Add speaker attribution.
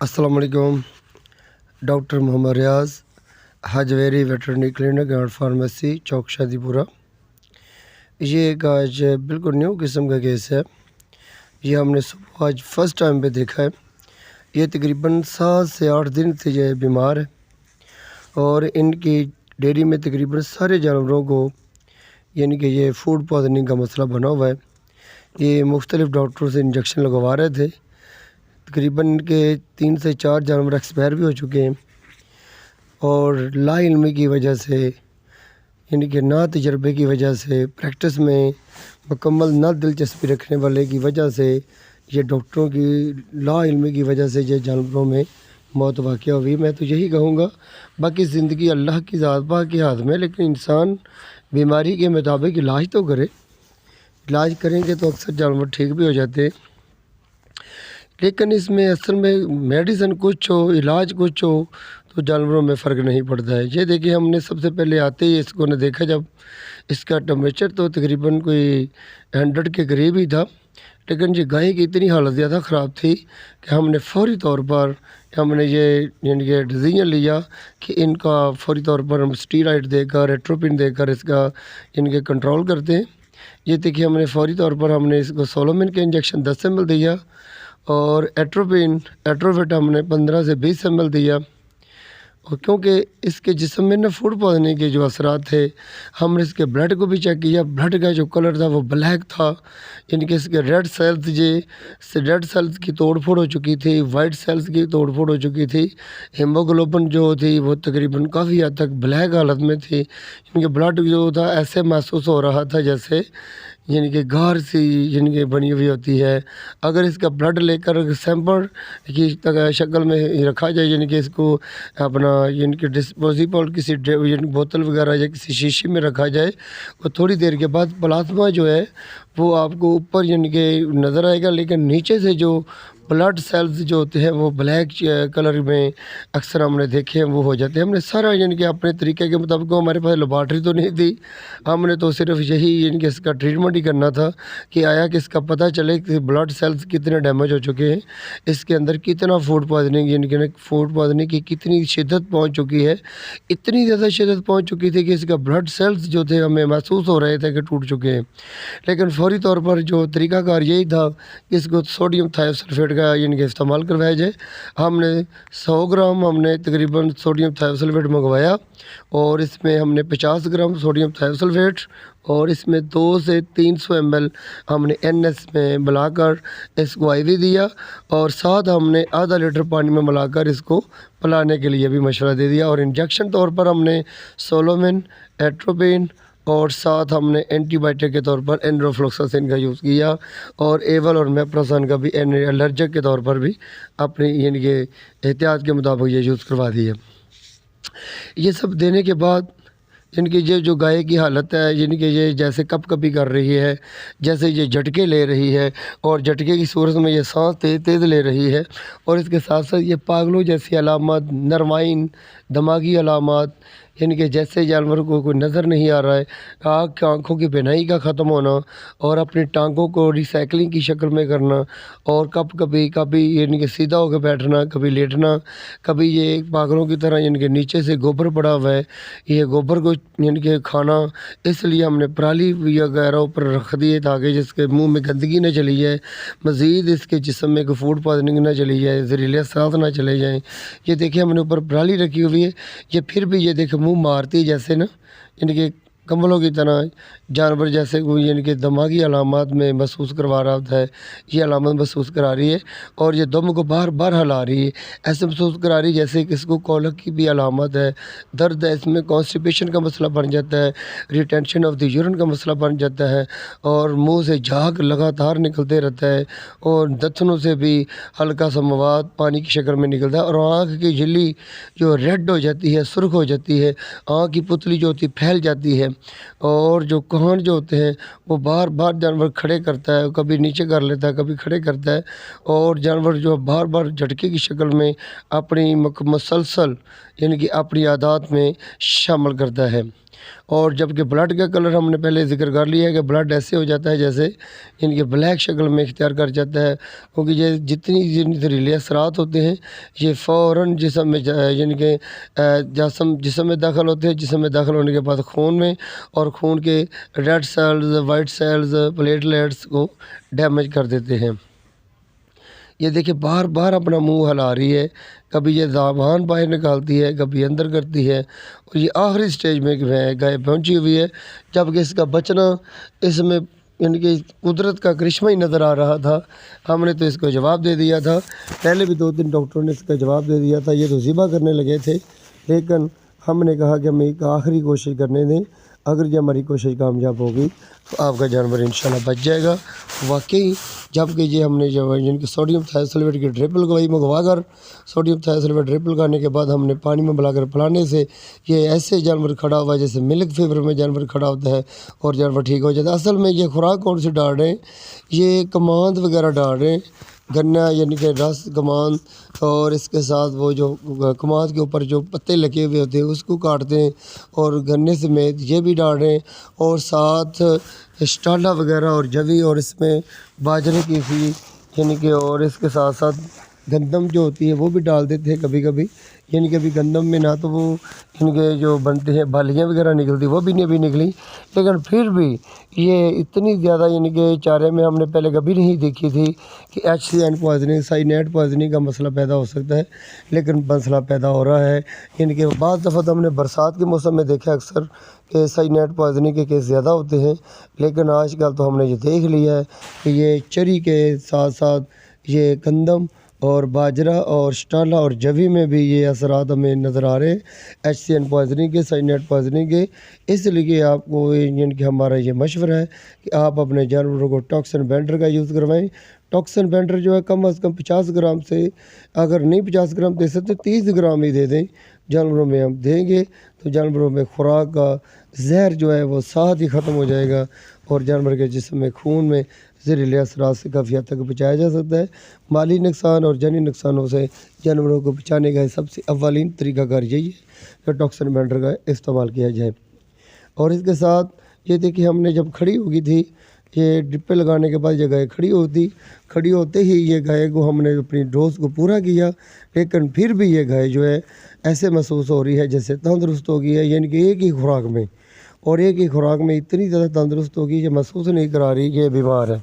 Speaker 1: अस्सलाम वालेकुम। Doctor Mohammad Riaz, Hajveri veterinary clinic and pharmacy, Chowk Shadipura. ये एक आज बिल्कुल न्यू किस्म का केस है। ये हमने सुबह आज फर्स्ट टाइम पे देखा है। ये तकरीबन 7 से 8 दिन से ये बीमार है और इनकी डेयरी में तकरीबन सारे जानवरों को यानी कि ये फूड पॉइजनिंग का मसला बना हुआ है। ये मुख्तलिफ़ डॉक्टरों से इंजेक्शन लगवा रहे थे। तकरीबन इनके 3 से 4 जानवर एक्सपायर भी हो चुके हैं और ला इल्मी की वजह से यानी कि ना तजर्बे की वजह से, प्रैक्टिस में मुकम्मल ना दिलचस्पी रखने वाले की वजह से, ये डॉक्टरों की ला इल्मी की वजह से ये जानवरों में मौत वाक़या हुई। मैं तो यही कहूँगा, बाकी ज़िंदगी अल्लाह की ज़ात पाक के हाथ में, लेकिन इंसान बीमारी के मुताबिक इलाज तो करे। इलाज करेंगे तो अक्सर जानवर ठीक भी हो जाते हैं, लेकिन इसमें असल में मेडिसिन कुछ हो, इलाज कुछ हो, तो जानवरों में फ़र्क नहीं पड़ता है। ये देखिए, हमने सबसे पहले आते ही इसको ने देखा जब इसका टेम्परेचर तो तकरीबन कोई 100 के करीब ही था, लेकिन ये गाय की इतनी हालत ज़्यादा ख़राब थी कि हमने फ़ौरी तौर पर हमने ये यानी कि डिसीजन लिया कि इनका फ़ौरी तौर पर हम स्टीरॉइड देकर, एट्रोपिन देकर इसका इनके कंट्रोल करते हैं। ये देखिए, हमने फ़ौरी तौर पर हमने इसको सोलोमिन के इंजेक्शन 10 ml दिया और एट्रोवेट हमने 15 से 20 ml दिया। और क्योंकि इसके जिस्म में ना फूड पॉइजनिंग के जो असरात थे, हमने इसके ब्लड को भी चेक किया। ब्लड का जो कलर था वो ब्लैक था, यानी कि इसके रेड सेल्स की तोड़ फोड़ हो चुकी थी, वाइट सेल्स की तोड़ फोड़ हो चुकी थी। हीमोग्लोबिन जो थी वो तकरीबन काफ़ी हद तक ब्लैक हालत में थी। इनके ब्लड जो था ऐसे महसूस हो रहा था जैसे यानी कि गार सी यानी कि बनी हुई होती है। अगर इसका ब्लड लेकर सैंपल की शक्ल में रखा जाए, यानी कि इसको अपना यानी कि डिस्पोजिबल किसी बोतल वगैरह या किसी शीशी में रखा जाए, वो थोड़ी देर के बाद प्लाज्मा जो है वो आपको ऊपर यानी कि नज़र आएगा, लेकिन नीचे से जो ब्लड सेल्स जो होते हैं वो ब्लैक कलर में अक्सर हमने देखे हैं, वो हो जाते हैं। हमने सारा यानी कि अपने तरीके के मुताबिक, हमारे पास लेबॉर्ट्री तो नहीं थी, हमने तो सिर्फ यही यानी कि इसका ट्रीटमेंट ही करना था कि आया कि इसका पता चले कि ब्लड सेल्स कितने डैमेज हो चुके हैं, इसके अंदर कितना फूड पॉइजनिंग यानी कि फूड पॉइजनिंग की कितनी शिद्दत पहुँच चुकी है। इतनी ज़्यादा शिद्दत पहुँच चुकी थी कि इसका ब्लड सेल्स जो थे हमें महसूस हो रहे थे कि टूट चुके हैं। लेकिन फौरी तौर पर जो तरीक़ाकार यही था कि इसको सोडियम थायोसल्फेट का यानी कि इस्तेमाल करवाया जाए। हमने 100 ग्राम हमने तकरीबन सोडियम थायोसल्फेट मंगवाया और इसमें हमने 50 ग्राम सोडियम थायोसल्फेट और इसमें 200 से 300 ml हमने NS में मिलाकर इसको IV दिया और साथ हमने आधा लीटर पानी में मिलाकर इसको पिलाने के लिए भी मशवरा दे दिया। और इंजेक्शन तौर पर हमने सोलोमिन, एट्रोपिन और साथ हमने एंटीबायोटिक के तौर पर एनरोफ्लोक्सासिन का यूज़ किया और एवल और मेप्रोसन का भी एलर्जिक के तौर पर भी अपनी यानी कि एहतियात के मुताबिक ये यूज़ करवा दिया। ये सब देने के बाद इनकी ये जो गाय की हालत है, यानी कि ये जैसे कप कपी कर रही है, जैसे ये झटके ले रही है और झटके की सूरत में ये सांस तेज़ तेज़ ले रही है और इसके साथ साथ ये पागलों जैसी अलामत, नरवाइन, दिमागी अलामत, यानी कि जैसे जानवर को कोई नज़र नहीं आ रहा है, आँखों की बिनाई का ख़त्म होना और अपनी टांगों को रिसाइकलिंग की शक्ल में करना और कभी यानी कि सीधा होकर बैठना, कभी लेटना, कभी ये पागलों की तरह यानी कि नीचे से गोबर पड़ा हुआ है, ये गोबर को यानी कि खाना। इसलिए हमने पराली वगैरह ऊपर रख दिए ताकि जिसके मुंह में गंदगी न चली जाए, मज़ीद इसके जिस्म में कोई फूड पॉइजनिंग ना चली जाए, जहरीले असरात ना चले जाएँ। ये देखिए, हमने ऊपर पराली रखी हुई है, ये फिर भी ये देखिए मुँह मारती जैसे ना यानी कि कम्बलों की तरह जानवर जैसे कोई यानी कि दिमागी अलामत में महसूस करवा रहा होता है, ये अलामत महसूस करा रही है और ये दम को बार बार हिला रही है। ऐसे महसूस करा रही है जैसे कि इसको कॉलक की भी अलामत है, दर्द है, इसमें कॉन्स्टिपेशन का मसला बन जाता है, रिटेंशन ऑफ द यूरिन का मसला बन जाता है और मुँह से झाग लगातार निकलते रहता है और दतनों से भी हल्का सा मवाद पानी की शक्ल में निकलता है और आँख की झिल्ली जो रेड हो जाती है, सुर्ख हो जाती है, आँख की पुतली जो होती है फैल जाती है और जो कान जो होते हैं वो बार बार जानवर खड़े करता है, कभी नीचे कर लेता है, कभी खड़े करता है और जानवर जो बार बार झटके की शक्ल में अपनी मुसलसल यानी कि अपनी आदत में शामिल करता है। اور جبکہ بلڈ کا کلر ہم نے پہلے ذکر کر لیا ہے کہ بلڈ ایسے ہو جاتا ہے جیسے ان کے بلیک شکل میں اختیار کر جاتا ہے، کیونکہ یہ جتنی زہریلے اثرات ہوتے ہیں یہ فوراً جسم میں یعنی کہ جسم میں داخل ہوتے ہیں، جسم میں داخل ہونے کے بعد خون میں، اور خون کے red cells, white cells, platelets کو ڈیمیج کر دیتے ہیں۔ یہ دیکھیں بار بار اپنا منہ ہلا رہی ہے، کبھی یہ زبان باہر نکالتی ہے، کبھی اندر کرتی ہے، اور یہ آخری سٹیج میں گائے پہنچی ہوئی ہے، جبکہ اس کا بچنا اس میں یعنی کہ قدرت کا کرشمہ ہی نظر آ رہا تھا۔ ہم نے تو اس کو جواب دے دیا تھا، پہلے بھی 2-3 ڈاکٹروں نے اس کا جواب دے دیا تھا، یہ تو ذبح کرنے لگے تھے، لیکن ہم نے کہا کہ ہمیں ایک آخری کوشش کرنے دیں، اگر یہ ہماری کوشش کامیاب ہوگی تو آپ کا جانور انشاءاللہ بچ جائے گا۔ واقعی جبکہ یہ ہم نے جو جن کی سوڈیم تھائیوسلفیٹ کی ڈرپل کو منگوا کر سوڈیم تھائیوسلفیٹ ڈرپل کرنے کے بعد ہم نے پانی میں ملا کر پلانے سے یہ ایسے جانور کھڑا ہوا ہے جیسے ملک فیور میں جانور کھڑا ہوتا ہے اور جانور ٹھیک ہو جاتا ہے۔ اصل میں یہ خوراک کون سی ڈال رہے ہیں، یہ کماند وغیرہ ڈال رہے ہیں، گنا یعنی کہ رس کماند، اور اس کے ساتھ وہ جو کماند کے اوپر جو پتے لگے ہوئے ہوتے ہیں اس کو کاٹتے ہیں، اور گنے سمیت یہ بھی ڈال رہے ہیں، اور ساتھ اسٹالا وغیرہ اور جوی، اور اس میں باجرے کی سی یعنی کہ، اور اس کے ساتھ ساتھ گندم جو ہوتی ہے وہ بھی ڈال دیتے ہیں کبھی کبھی، یعنی کہ ابھی گندم میں نہ تو وہ ان کے جو بنتے ہیں بالیاں وغیرہ نکلتی وہ بھی نہیں ابھی نکلی، لیکن پھر بھی یہ اتنی زیادہ یعنی کہ چارے میں ہم نے پہلے کبھی نہیں دیکھی تھی کہ HCN پوائزننگ، سائنائڈ پوائزننگ کا مسئلہ پیدا ہو سکتا ہے، لیکن مسئلہ پیدا ہو رہا ہے۔ یعنی کہ بعض دفعہ تو ہم نے برسات کے موسم میں دیکھا اکثر کہ سائنائڈ پوائزننگ کے کیس زیادہ ہوتے ہیں، لیکن آج کل تو ہم نے یہ دیکھ لیا ہے کہ یہ چری کے ساتھ ساتھ یہ گندم اور باجرہ اور اسٹالا اور جوی میں بھی یہ اثرات ہمیں نظر آ رہے ہیں HCN پوائزننگ کے، سائنائڈ پوائزننگ کے۔ اس لیے آپ کو یعنی کہ ہمارا یہ مشورہ ہے کہ آپ اپنے جانوروں کو ٹاکسن بینڈر کا یوز کروائیں۔ ٹاکسن بینڈر جو ہے کم از کم 50 گرام سے، اگر نہیں 50 گرام دے سکتے 30 گرام ہی دے دیں، جانوروں میں ہم دیں گے تو جانوروں میں خوراک کا زہر جو ہے وہ ساتھ ہی ختم ہو جائے گا، اور جانور کے جسم میں خون میں زہریلے اثرات سے کافی حد تک بچایا جا سکتا ہے۔ مالی نقصان اور جانی نقصانوں سے جانوروں کو بچانے کا سب سے اولین طریقہ کار یہی ہے کہ ٹاکسن بینڈر کا استعمال کیا جائے۔ اور اس کے ساتھ یہ دیکھیے ہم نے جب کھڑی ہو گئی تھی، یہ ڈپے لگانے کے بعد یہ گائے کھڑی ہوتے ہی یہ گائے کو ہم نے اپنی ڈوز کو پورا کیا، لیکن پھر بھی یہ گائے جو ہے ایسے محسوس ہو رہی ہے جیسے تندرست ہو گئی ہے، یعنی کہ ایک ہی خوراک میں، اور ایک ہی خوراک میں اتنی زیادہ تندرست ہوگی کہ محسوس نہیں کرا رہی کہ یہ بیمار ہے۔